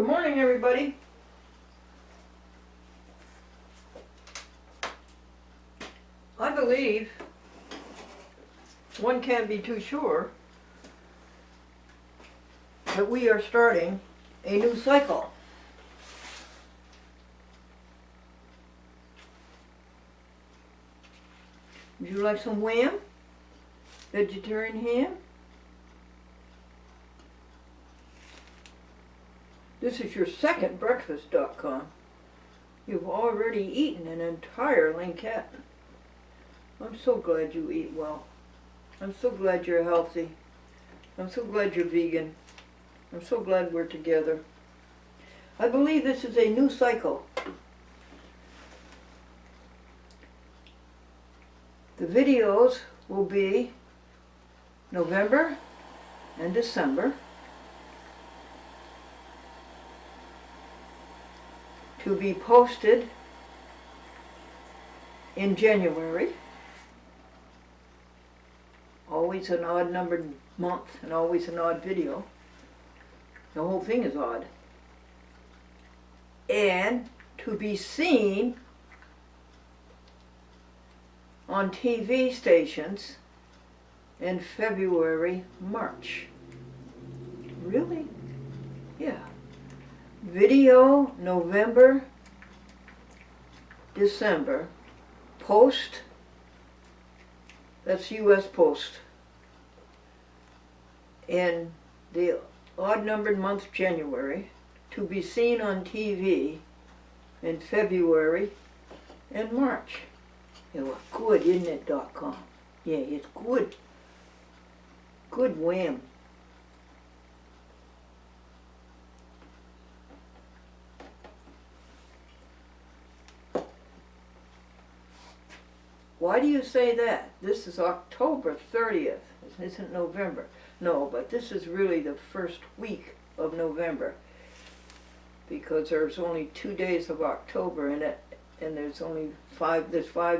Good morning, everybody. I believe one can't be too sure that we are starting a new cycle. Would you like some wham? Vegetarian ham? This is your second breakfast.com. You've already eaten an entire linkette. I'm so glad you eat well. I'm so glad you're healthy. I'm so glad you're vegan. I'm so glad we're together. I believe this is a new cycle. The videos will be November and December, to be posted in January. Always an odd numbered month and always an odd video. The whole thing is odd. And to be seen on TV stations in February, March. Really? Yeah. Video November, December, post, that's US Post, in the odd numbered month January, to be seen on TV in February and March. It was good, isn't it, .com? Yeah, it's good. Good wham. Why do you say that? This is October 30th. This isn't November. No, but this is really the first week of November, because there's only 2 days of October in it, and there's 5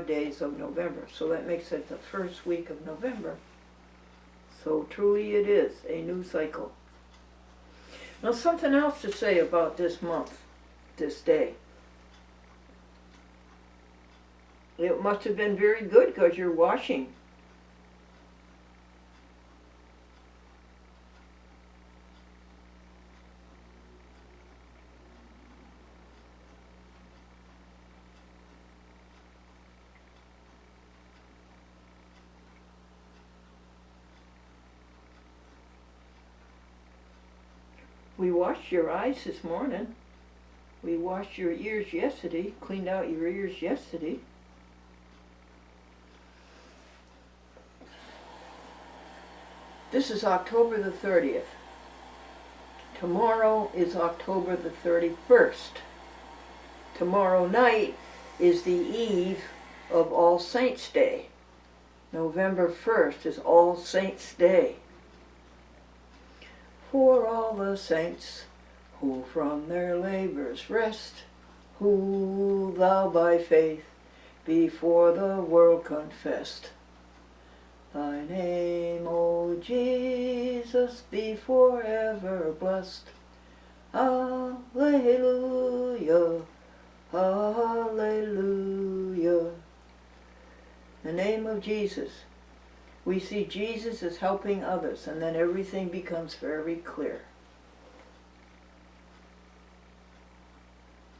days of November. So that makes it the first week of November. So truly it is a new cycle. Now something else to say about this month, this day. It must have been very good because you're washing. We washed your eyes this morning. We washed your ears yesterday, cleaned out your ears yesterday. This is October the 30th. Tomorrow is October the 31st. Tomorrow night is the eve of All Saints' Day. November 1st is All Saints' Day. For all the saints who from their labors rest, who thou by faith before the world confessed. Thy name, O Jesus, be forever blessed. Alleluia, alleluia. The name of Jesus. We see Jesus as helping others, and then everything becomes very clear.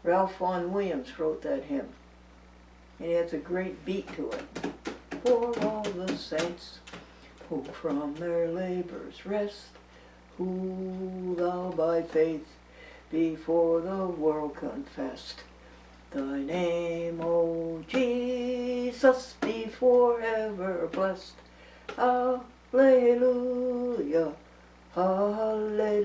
Ralph Vaughan Williams wrote that hymn, and it has a great beat to it. For all the saints who from their labors rest, who thou by faith before the world confessed. Thy name, O Jesus, be forever blessed. Alleluia, alleluia.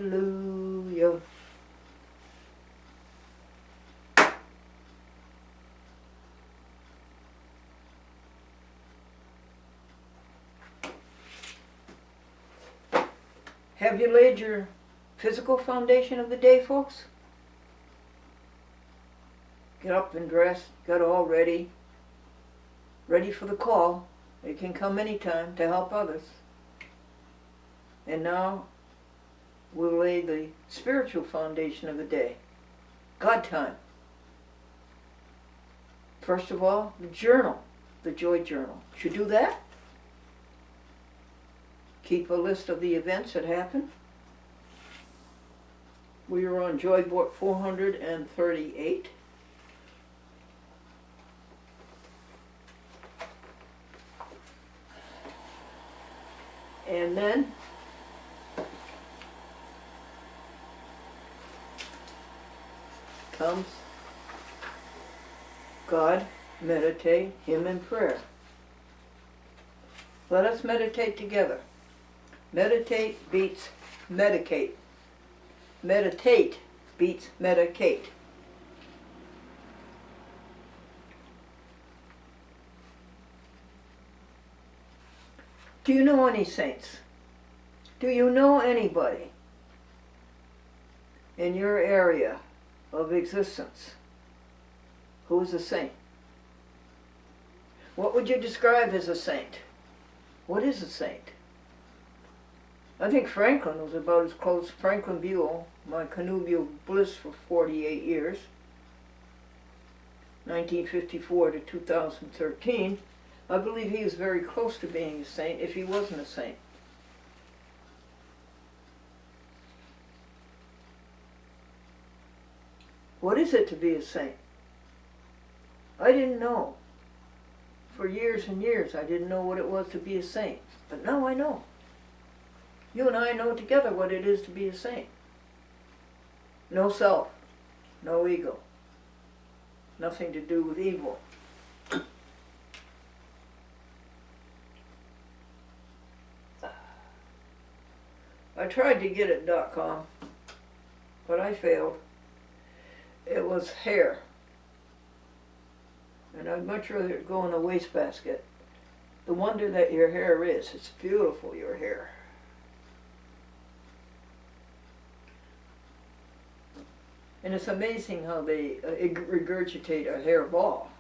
Have you laid your physical foundation of the day, folks? Get up and dress, got all ready for the call. It can come anytime to help others. And now we'll lay the spiritual foundation of the day. God time. First of all, the journal, the joy journal. Should do that. Keep a list of the events that happened. We are on Joy Book 438. And then comes God, meditate, Him in prayer. Let us meditate together. Meditate beats medicate. Meditate beats medicate. Do you know any saints? Do you know anybody in your area of existence who is a saint? What would you describe as a saint? What is a saint? I think Franklin was about as close. Franklin Buell, my connubial bliss for 48 years, 1954 to 2013. I believe he was very close to being a saint if he wasn't a saint. What is it to be a saint? I didn't know. For years and years I didn't know what it was to be a saint. But now I know. You and I know together what it is to be a saint. No self, no ego, nothing to do with evil. I tried to get it .com, but I failed. It was hair. And I'd much rather it go in a wastebasket. The wonder that your hair is, it's beautiful, your hair. And it's amazing how they regurgitate a hair ball.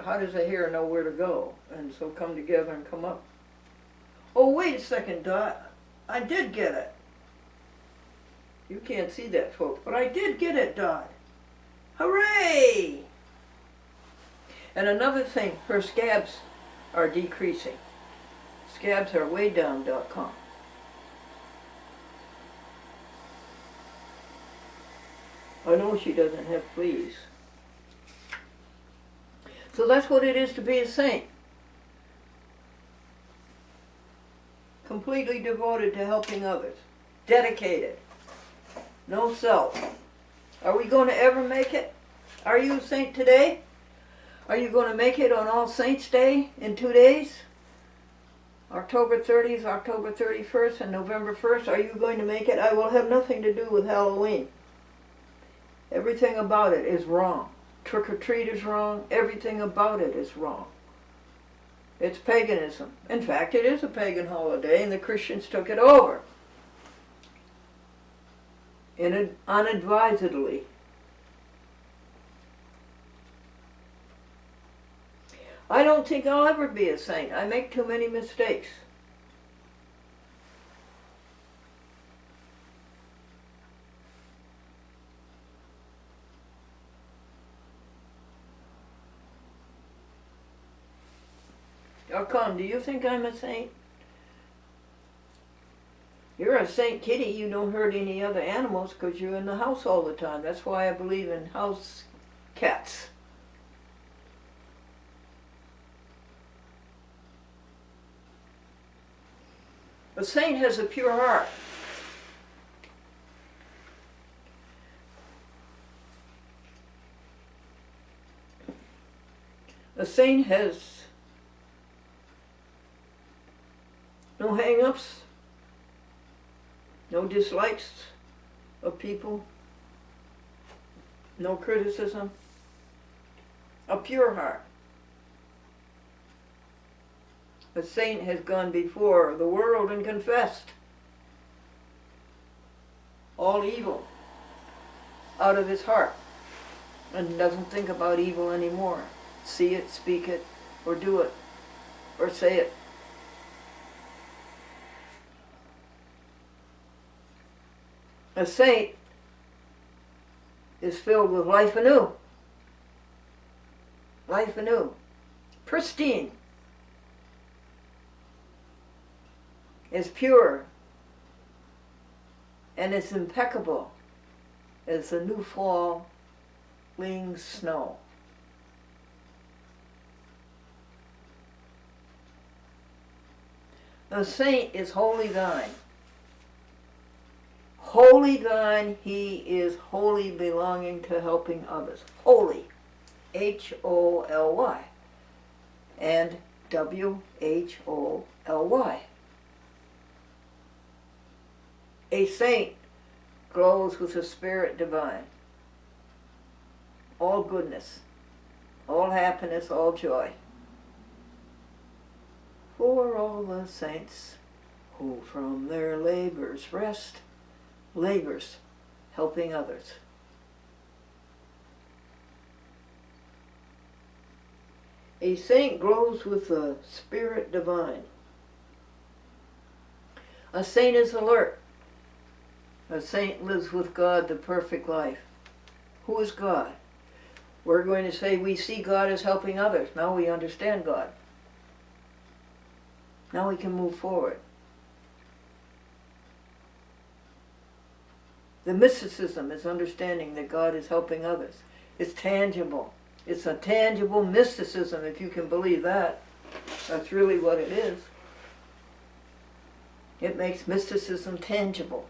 How does a hair know where to go? And so come together and come up. Oh, wait a second, Dot. I did get it. You can't see that, folks, but I did get it, Dot. Hooray! And another thing, her scabs are decreasing. Scabs are way down .com. I know she doesn't have fleas. So that's what it is to be a saint. Completely devoted to helping others. Dedicated. No self. Are we going to ever make it? Are you a saint today? Are you going to make it on All Saints' Day in 2 days? October 30th, October 31st, and November 1st. Are you going to make it? I will have nothing to do with Halloween. Everything about it is wrong. Trick or treat is wrong. Everything about it is wrong. It's paganism. In fact, it is a pagan holiday, and the Christians took it over. Unadvisedly. I don't think I'll ever be a saint. I make too many mistakes. How come? Do you think I'm a saint? You're a Saint Kitty. You don't hurt any other animals because you're in the house all the time. That's why I believe in house cats. A saint has a pure heart. A saint has no hang-ups, no dislikes of people, no criticism, a pure heart. A saint has gone before the world and confessed all evil out of his heart and doesn't think about evil anymore. See it, speak it, or do it, or say it. A saint is filled with life anew. Life anew. Pristine. Is pure. And is impeccable as the new falling snow. A saint is wholly thine. Wholly thine, he is wholly belonging to helping others. Holy, H-O-L-Y, and W-H-O-L-Y. A saint glows with the Spirit divine. All goodness, all happiness, all joy. For all the saints who from their labors rest, labors helping others. A saint glows with the Spirit divine. A saint is alert. A saint lives with God the perfect life. Who is God? We're going to say we see God as helping others. Now we understand God. Now we can move forward. The mysticism is understanding that God is helping others. It's tangible. It's a tangible mysticism, if you can believe that. That's really what it is. It makes mysticism tangible.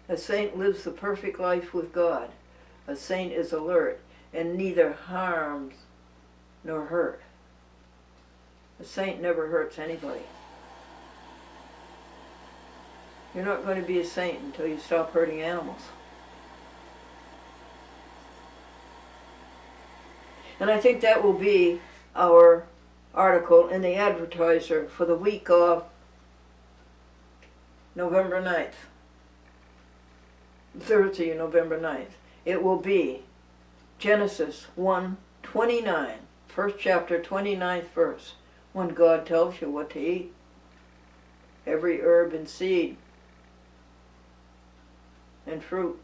A saint lives the perfect life with God. A saint is alert and neither harms nor hurt. A saint never hurts anybody. You're not going to be a saint until you stop hurting animals. And I think that will be our article in the Advertiser for the week of November 9th. Thursday, November 9th. It will be Genesis 1:29, first chapter, 29th verse, when God tells you what to eat. Every herb and seed and fruit.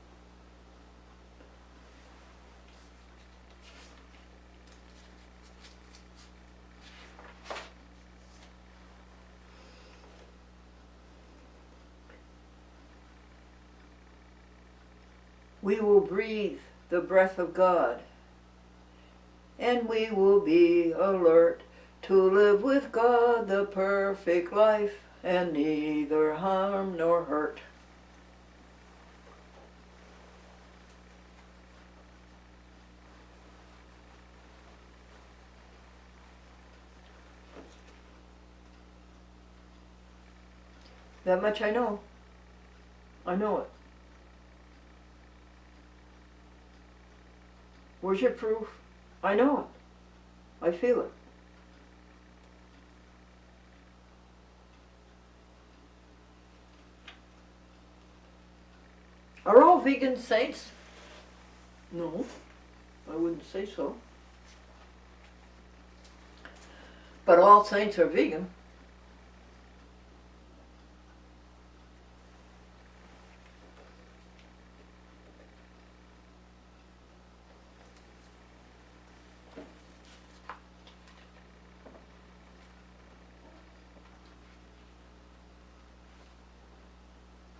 We will breathe the breath of God, and we will be alert to live with God the perfect life, and neither harm nor hurt. That much I know. I know it. Where's your proof? I know it. I feel it. Are all vegans saints? No, I wouldn't say so. But all saints are vegan.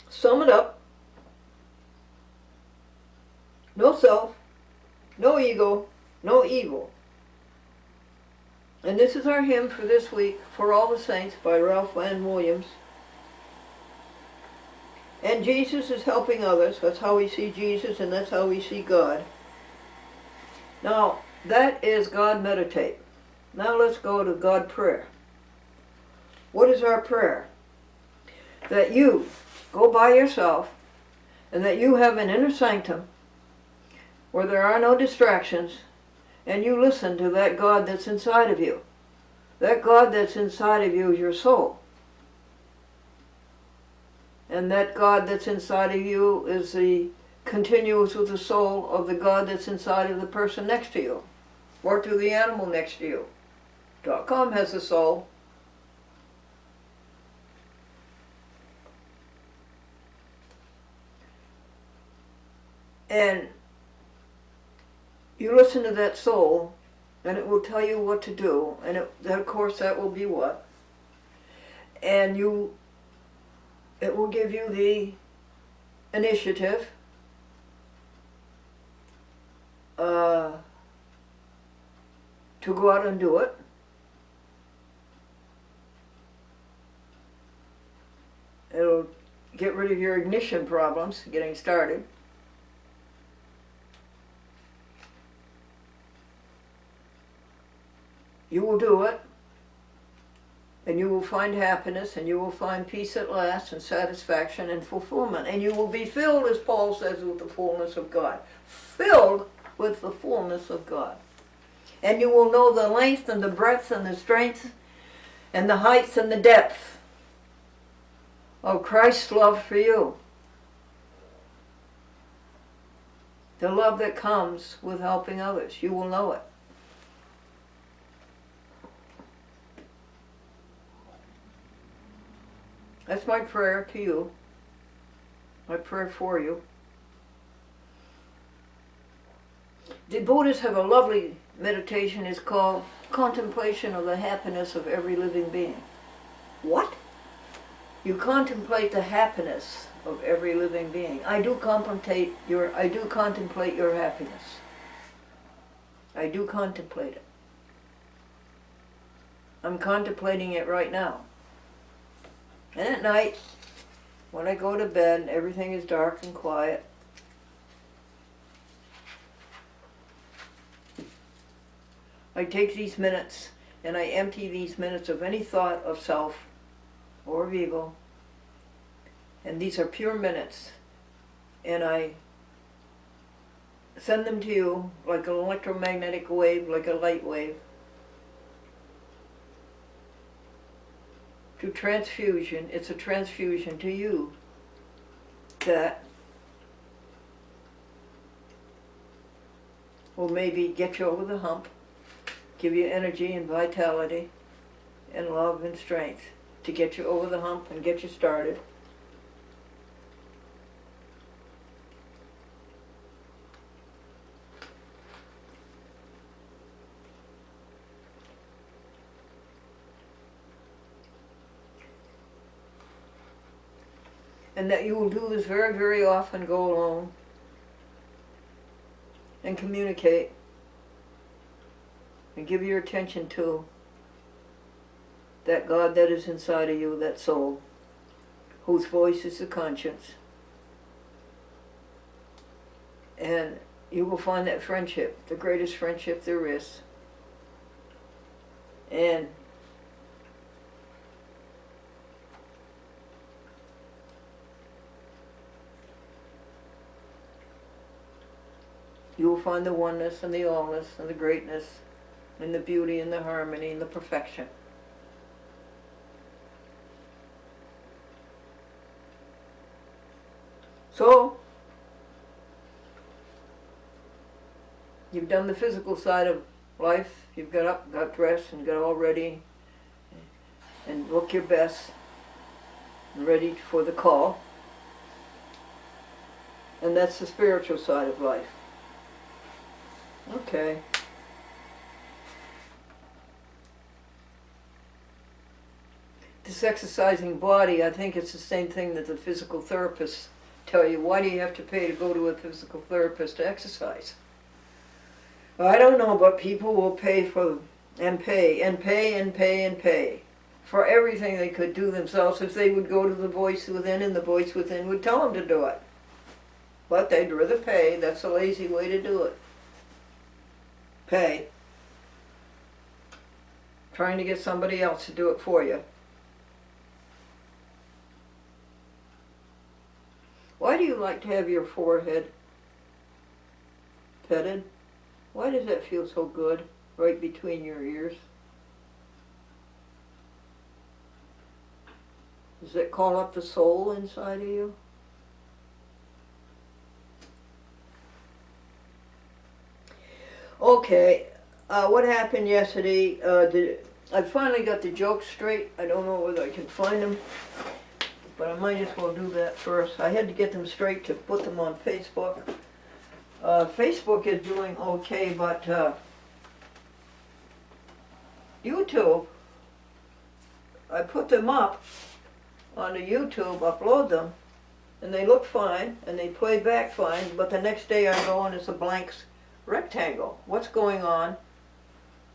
Sum it up. No self, no ego, no evil. And this is our hymn for this week, For All the Saints, by Ralph Vaughan Williams. And Jesus is helping others. That's how we see Jesus, and that's how we see God. Now, that is God meditate. Now let's go to God prayer. What is our prayer? That you go by yourself, and that you have an inner sanctum where there are no distractions, and you listen to that God that's inside of you. That God that's inside of you is your soul. And that God that's inside of you is the continuous with the soul of the God that's inside of the person next to you, or to the animal next to you. .com has a soul. And you listen to that soul, and it will tell you what to do, and of course that will be what. And it will give you the initiative to go out and do it. It'll get rid of your ignition problems getting started. You will do it, and you will find happiness, and you will find peace at last, and satisfaction and fulfillment, and you will be filled, as Paul says, with the fullness of God. Filled with the fullness of God. And you will know the length and the breadth and the strength and the height and the depth of Christ's love for you. The love that comes with helping others. You will know it. That's my prayer to you. My prayer for you. The Buddhists have a lovely meditation. It's called Contemplation of the Happiness of Every Living Being. What? You contemplate the happiness of every living being. I do contemplate your happiness. I do contemplate it. I'm contemplating it right now. And at night, when I go to bed, everything is dark and quiet. I take these minutes and I empty these minutes of any thought of self or of ego. And these are pure minutes. And I send them to you like an electromagnetic wave, like a light wave. To transfusion, it's a transfusion to you that will maybe get you over the hump, give you energy and vitality and love and strength to get you over the hump and get you started. And that you will do this very, very often, go alone and communicate and give your attention to that God that is inside of you, that soul, whose voice is the conscience. And you will find that friendship, the greatest friendship there is. And you will find the oneness and the allness and the greatness and the beauty and the harmony and the perfection. So, you've done the physical side of life. You've got up, got dressed, and got all ready and look your best and ready for the call. And that's the spiritual side of life. Okay. This exercising body, I think it's the same thing that the physical therapists tell you. Why do you have to pay to go to a physical therapist to exercise? Well, I don't know, but people will pay for and pay and pay and pay and pay for everything they could do themselves if they would go to the voice within, and the voice within would tell them to do it. But they'd rather pay. That's a lazy way to do it. Pay. Trying to get somebody else to do it for you. Why do you like to have your forehead petted? Why does that feel so good right between your ears? Does it call up the soul inside of you? Okay, what happened yesterday, I finally got the jokes straight. I don't know whether I can find them, but I might as well do that first. I had to get them straight to put them on Facebook, Facebook is doing okay, but YouTube, I put them up onto YouTube, upload them, and they look fine, and they play back fine, but the next day I go and it's a blank rectangle. What's going on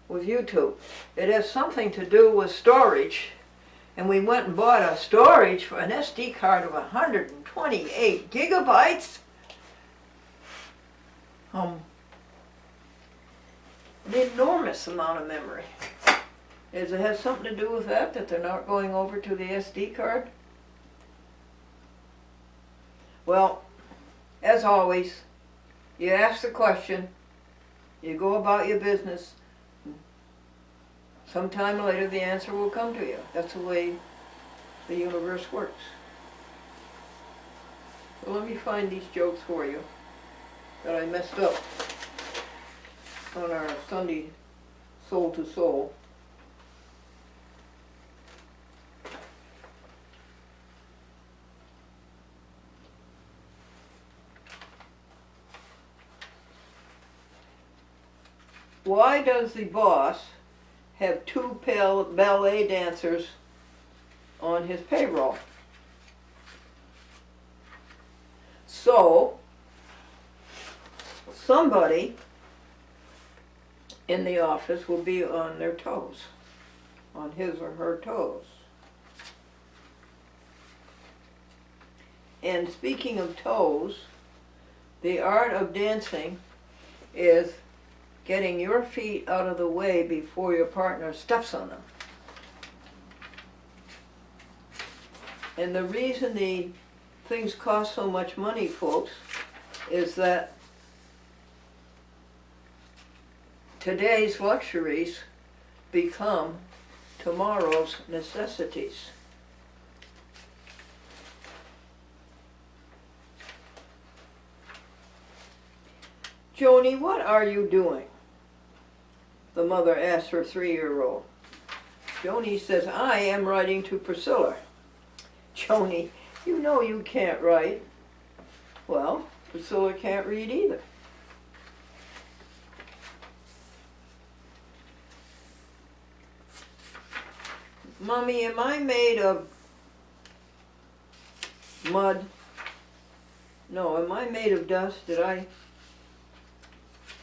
with YouTube? It has something to do with storage, and we went and bought a storage for an SD card of 128 gigabytes. An enormous amount of memory. Does it have something to do with that they're not going over to the SD card? Well, as always, you ask the question, you go about your business, sometime later the answer will come to you. That's the way the universe works. So let me find these jokes for you that I messed up on our Sunday Soul to Soul. Why does the boss have 2 ballet dancers on his payroll? So, somebody in the office will be on their toes, on his or her toes. And speaking of toes, the art of dancing is getting your feet out of the way before your partner steps on them. And the reason the things cost so much money, folks, is that today's luxuries become tomorrow's necessities. Joni, what are you doing? The mother asked her 3-year-old. Joni says, I am writing to Priscilla. Joni, you know you can't write. Well, Priscilla can't read either. Mommy, am I made of mud? No, am I made of dust?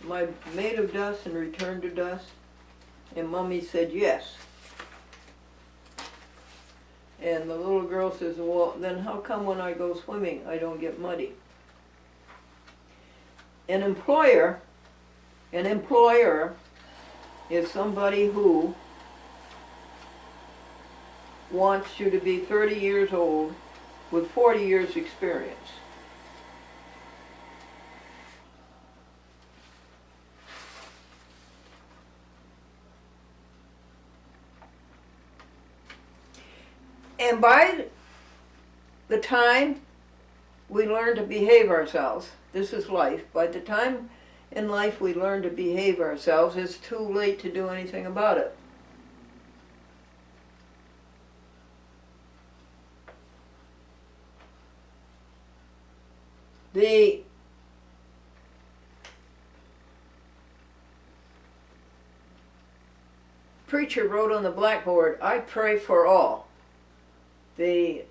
Am I made of dust and returned to dust? And Mommy said yes. And the little girl says, well, then how come when I go swimming I don't get muddy? An employer is somebody who wants you to be 30 years old with 40 years experience. And by the time we learn to behave ourselves, this is life, by the time in life we learn to behave ourselves, it's too late to do anything about it. The preacher wrote on the blackboard, I pray for all. The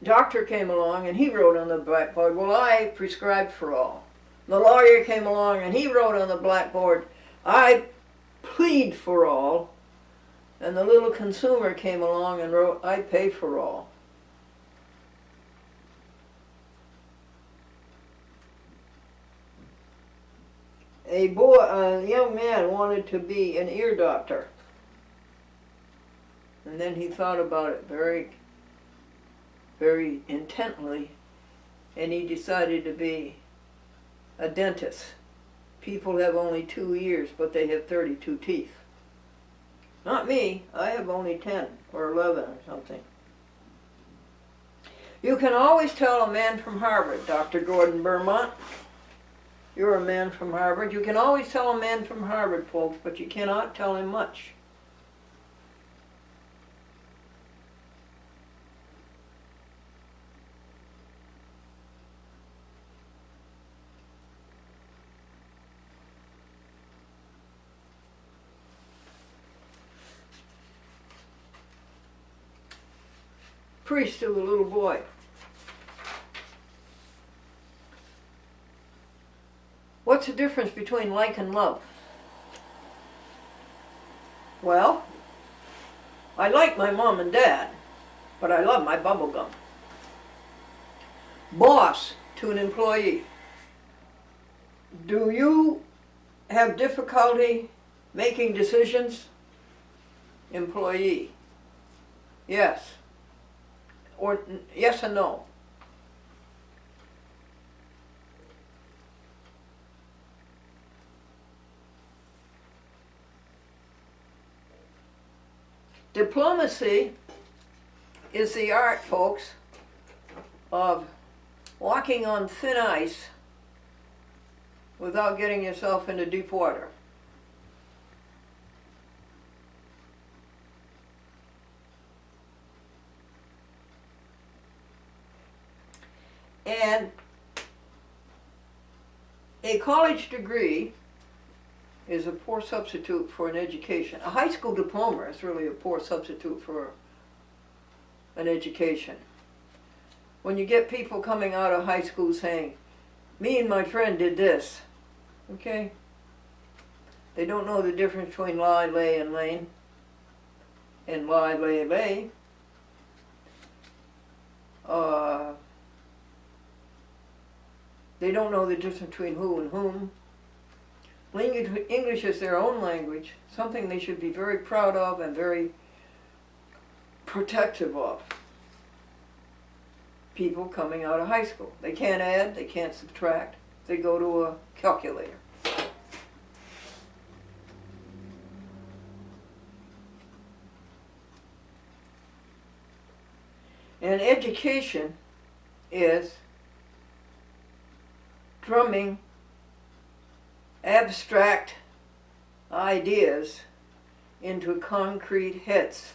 doctor came along and he wrote on the blackboard, well, I prescribe for all. The lawyer came along and he wrote on the blackboard, I plead for all. And the little consumer came along and wrote, I pay for all. A young man wanted to be an ear doctor. And then he thought about it very, very intently, and he decided to be a dentist. People have only 2 ears, but they have 32 teeth. Not me, I have only 10 or 11 or something. You can always tell a man from Harvard, Dr. Gordon Beaumont. You're a man from Harvard. You can always tell a man from Harvard, folks, but you cannot tell him much. priest to the little boy, "What's the difference between like and love?" "Well, I like my mom and dad, but I love my bubble gum." Boss to an employee, "Do you have difficulty making decisions?" Employee, "Yes." Or yes and no. Diplomacy is the art, folks, of walking on thin ice without getting yourself into deep water. And a college degree is a poor substitute for an education. A high school diploma is really a poor substitute for an education. When you get people coming out of high school saying, "Me and my friend did this," okay? They don't know the difference between lie, lay, and lane. And lie, lay, lay. They don't know the difference between who and whom. English is their own language, something they should be very proud of and very protective of. People coming out of high school. They can't add, they can't subtract, they go to a calculator. And education is drumming abstract ideas into concrete hits.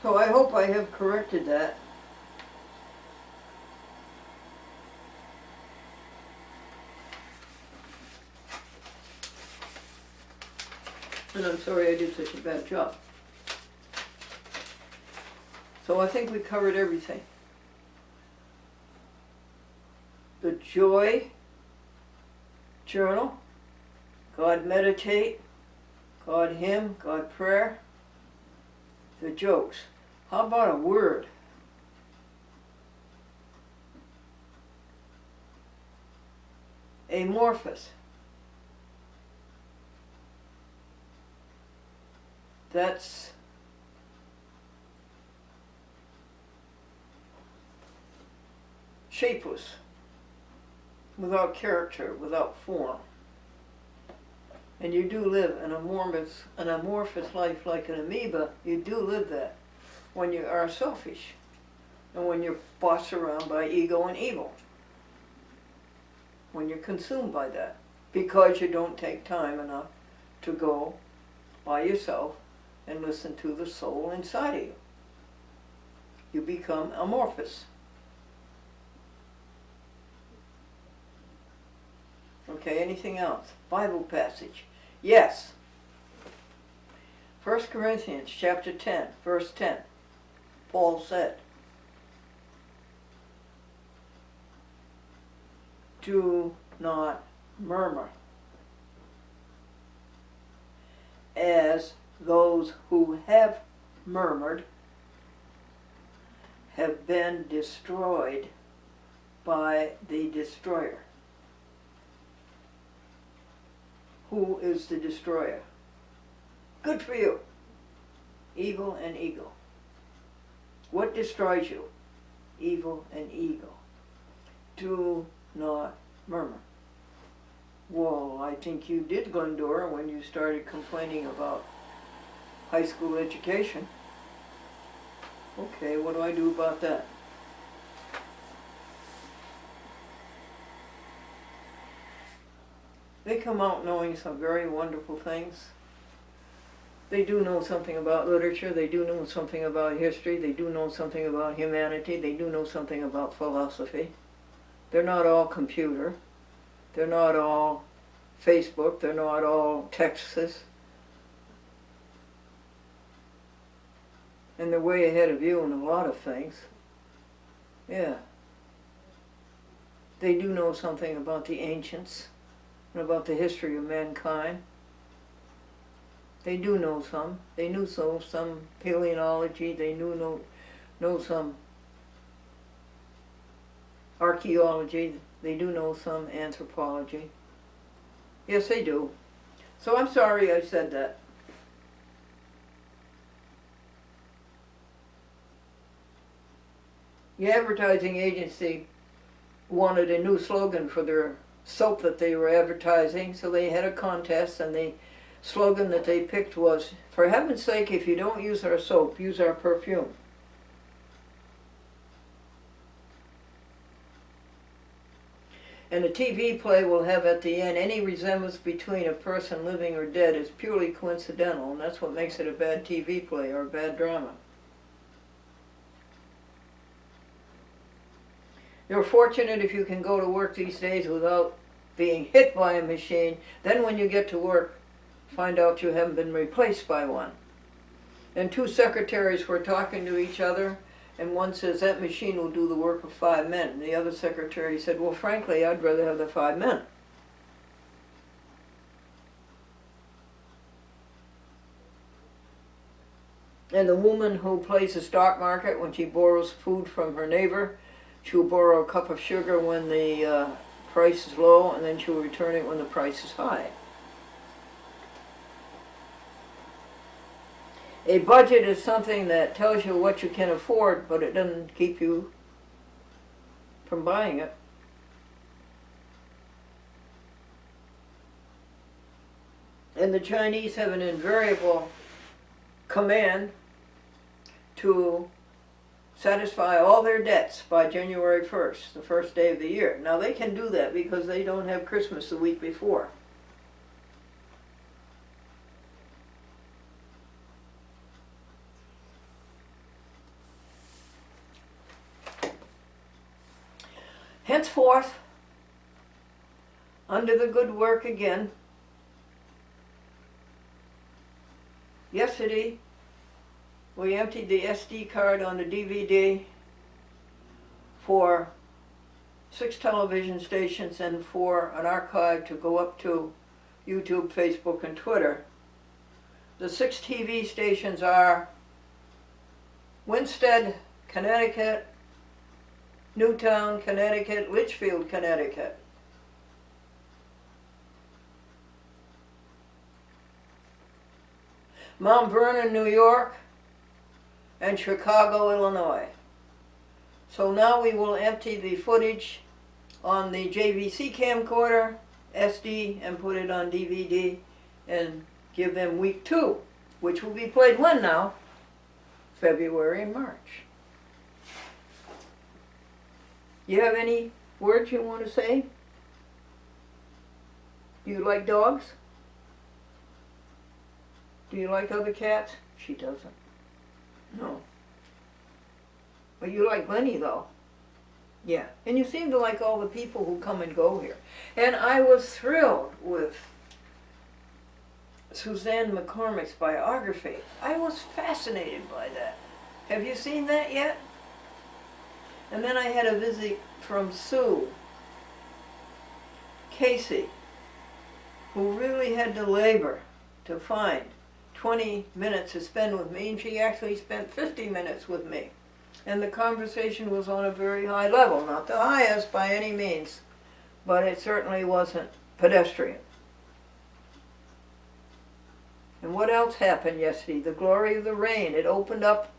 So I hope I have corrected that. And I'm sorry I did such a bad job. So I think we covered everything. The joy journal, God meditate, God hymn, God prayer, the jokes. How about a word? Amorphous. That's shapeless, without character, without form. And you do live an amorphous life like an amoeba. You do live that when you are selfish and when you're bossed around by ego and evil. When you're consumed by that because you don't take time enough to go by yourself and listen to the soul inside of you. You become amorphous. Okay, anything else? Bible passage. Yes. 1 Corinthians chapter 10, verse 10. Paul said, "Do not murmur, as those who have murmured have been destroyed by the destroyer." Who is the destroyer? Good for you. Evil and ego. What destroys you? Evil and ego. Do not murmur. Well, I think you did, Glendora, when you started complaining about high school education. Okay, what do I do about that? They come out knowing some very wonderful things. They do know something about literature, they do know something about history, they do know something about humanity, they do know something about philosophy. They're not all computer. They're not all Facebook. They're not all Texas. And they're way ahead of you in a lot of things. Yeah. They do know something about the ancients and about the history of mankind. They do know some. They knew some paleontology. They know some archaeology. They do know some anthropology. Yes, they do. So I'm sorry I said that. The advertising agency wanted a new slogan for their soap that they were advertising, so they had a contest, and the slogan that they picked was, "For heaven's sake, if you don't use our soap, use our perfume." And the TV play will have at the end, any resemblance between a person living or dead is purely coincidental, and that's what makes it a bad TV play or a bad drama. You're fortunate if you can go to work these days without being hit by a machine. Then when you get to work, find out you haven't been replaced by one. And two secretaries were talking to each other, and one says, "That machine will do the work of 5 men." And the other secretary said, "Well, frankly, I'd rather have the 5 men. And the woman who plays the stock market, when she borrows food from her neighbor, she'll borrow a cup of sugar when the price is low, and then she'll return it when the price is high. A budget is something that tells you what you can afford, but it doesn't keep you from buying it. And the Chinese have an invariable command to satisfy all their debts by January 1st, the first day of the year. Now they can do that because they don't have Christmas the week before. Henceforth, under the good work again, yesterday we emptied the SD card on the DVD for 6 television stations and for an archive to go up to YouTube, Facebook, and Twitter. The 6 TV stations are Winsted, Connecticut, Newtown, Connecticut, Litchfield, Connecticut. Mount Vernon, New York, and Chicago, Illinois. So now we will empty the footage on the JVC camcorder, SD, and put it on DVD and give them week 2, which will be played when now? February and March. You have any words you want to say? Do you like dogs? Do you like other cats? She doesn't. No. But you like Glennie, though. Yeah. And you seem to like all the people who come and go here. And I was thrilled with Suzanne McCormick's biography. I was fascinated by that. Have you seen that yet? And then I had a visit from Sue Casey, who really had to labor to find 20 minutes to spend with me, and she actually spent 50 minutes with me. And the conversation was on a very high level, not the highest by any means, but it certainly wasn't pedestrian. And what else happened yesterday? The glory of the rain. It opened up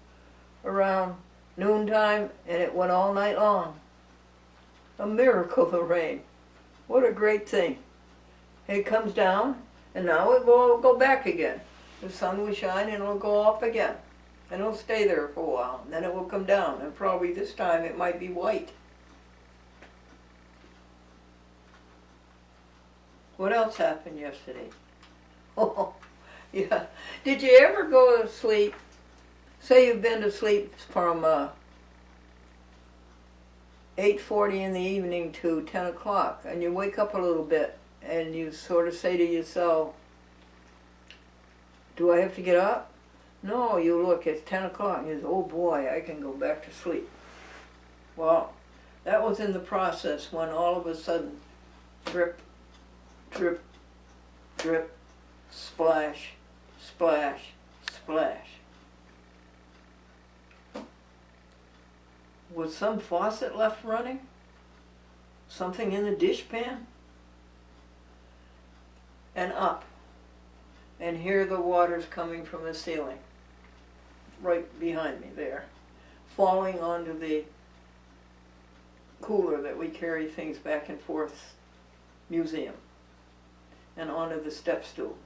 around noontime and it went all night long. A miracle, the rain. What a great thing. It comes down and now it will go back again. The sun will shine and it'll go up again. And it'll stay there for a while. And then it will come down, and probably this time it might be white. What else happened yesterday? Oh, yeah. Did you ever go to sleep? Say you've been to sleep from 8 8:40 in the evening to 10 o'clock, and you wake up a little bit, and you sort of say to yourself, do I have to get up? No, you look, it's 10 o'clock, and you say, oh boy, I can go back to sleep. Well, that was in the process when all of a sudden, drip, drip, drip, splash, splash, splash. Was some faucet left running? Something in the dishpan? And up. And here the water's coming from the ceiling, right behind me there, falling onto the cooler that we carry things back and forth museum, and onto the step stool.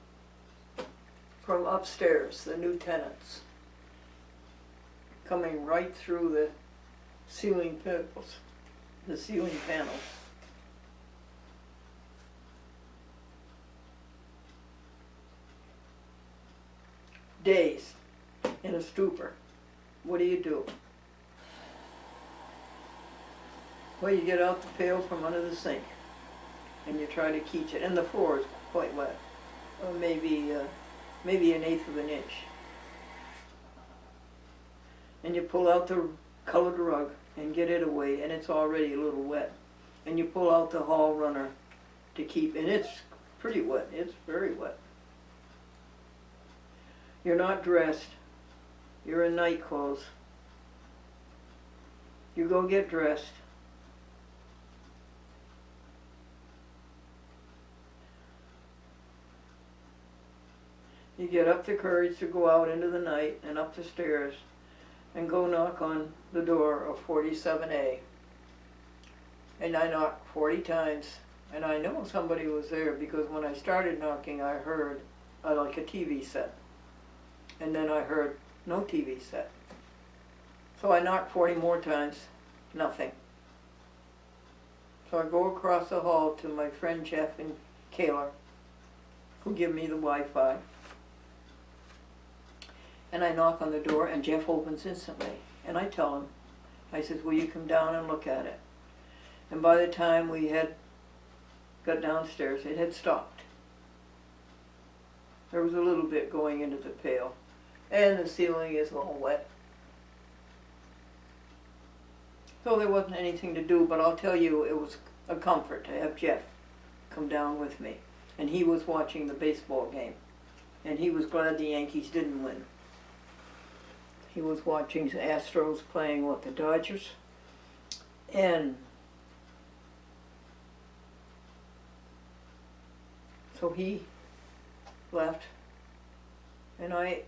From upstairs, the new tenants, coming right through the ceiling panels, Dazed, in a stupor. What do? Well, you get out the pail from under the sink, and you try to catch it, and the floor is quite wet, or maybe an eighth of an inch. And you pull out the colored rug and get it away, and it's already a little wet. And you pull out the hall runner to keep, and it's pretty wet, it's very wet. You're not dressed, you're in night clothes. You go get dressed. You get up the courage to go out into the night and up the stairs and go knock on the door of 47A. And I knocked 40 times, and I know somebody was there because when I started knocking I heard like a TV set. And then I heard no TV set. So I knocked 40 more times, nothing. So I go across the hall to my friend Jeff and Kayla, who give me the Wi-Fi. And I knock on the door, and Jeff opens instantly. And I tell him, I says, will you come down and look at it? And by the time we had got downstairs, it had stopped. There was a little bit going into the pail, and the ceiling is all wet. So there wasn't anything to do, but I'll tell you, it was a comfort to have Jeff come down with me. And he was watching the baseball game, and he was glad the Yankees didn't win. He was watching the Astros playing the Dodgers, and so he left, and I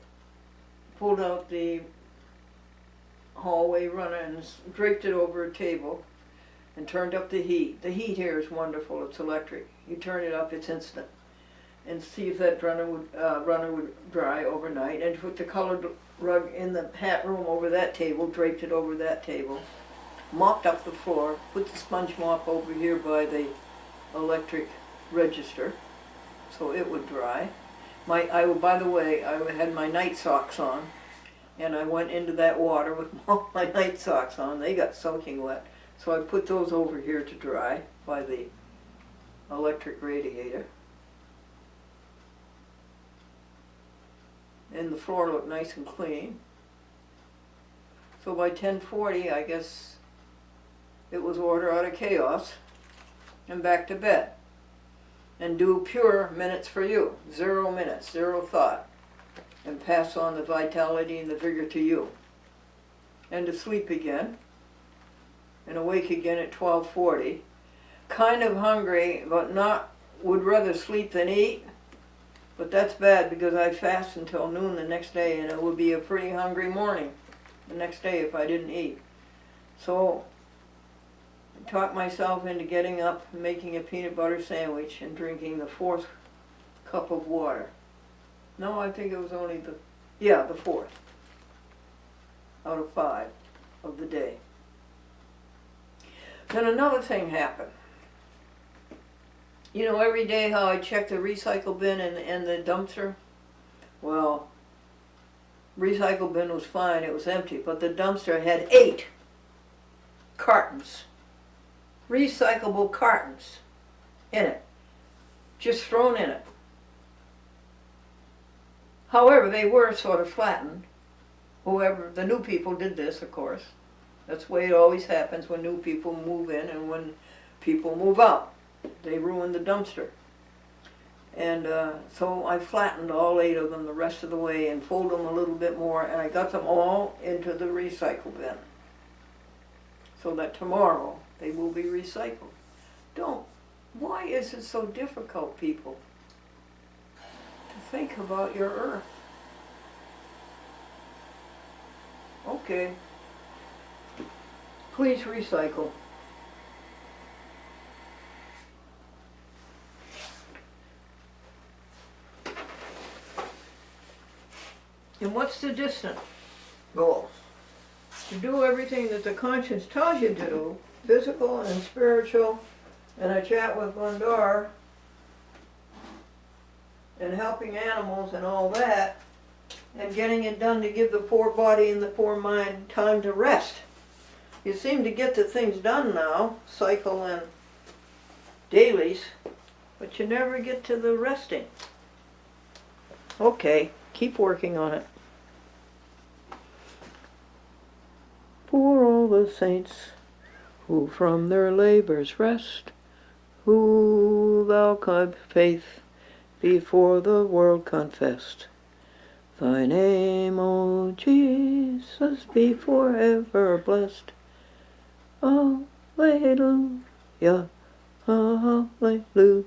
pulled out the hallway runner and draped it over a table and turned up the heat. The heat here is wonderful, it's electric. You turn it up, it's instant. And see if that runner would dry overnight, and put the colored rug in the hat room over that table, draped it over that table, mopped up the floor, put the sponge mop over here by the electric register so it would dry. By the way, I had my night socks on, and I went into that water with my night socks on. They got soaking wet, so I put those over here to dry by the electric radiator. And the floor looked nice and clean. So by 10:40, I guess it was order out of chaos and back to bed. And do pure minutes for you. 0 minutes, 0 thought. And pass on the vitality and the vigor to you. And to sleep again. And awake again at 12:40. Kind of hungry, but would rather sleep than eat. But that's bad because I fast until noon the next day, and it would be a pretty hungry morning the next day if I didn't eat. So I talked myself into getting up and making a peanut butter sandwich and drinking the 4th cup of water. No, I think it was only the 4th out of 5 of the day. Then another thing happened. You know, every day how I check the recycle bin and the dumpster? Well, recycle bin was fine, it was empty, but the dumpster had 8 cartons recyclable cartons in it, just thrown in it. However, they were sort of flattened. Whoever, the new people did this, of course. That's the way it always happens when new people move in and when people move out. They ruin the dumpster. And so I flattened all 8 of them the rest of the way and folded them a little bit more, and I got them all into the recycle bin so that tomorrow they will be recycled. Why is it so difficult, people, to think about your earth? Okay. Please recycle. And what's the distant goal? To do everything that the conscience tells you to do, physical and spiritual, and I chat with Glendora, and helping animals and all that, and getting it done to give the poor body and the poor mind time to rest. You seem to get the things done now, cycle and dailies, but you never get to the resting. Okay, keep working on it. For all the saints who from their labors rest, who thou with faith before the world confessed, thy name, O Jesus, be forever blessed. Alleluia, alleluia.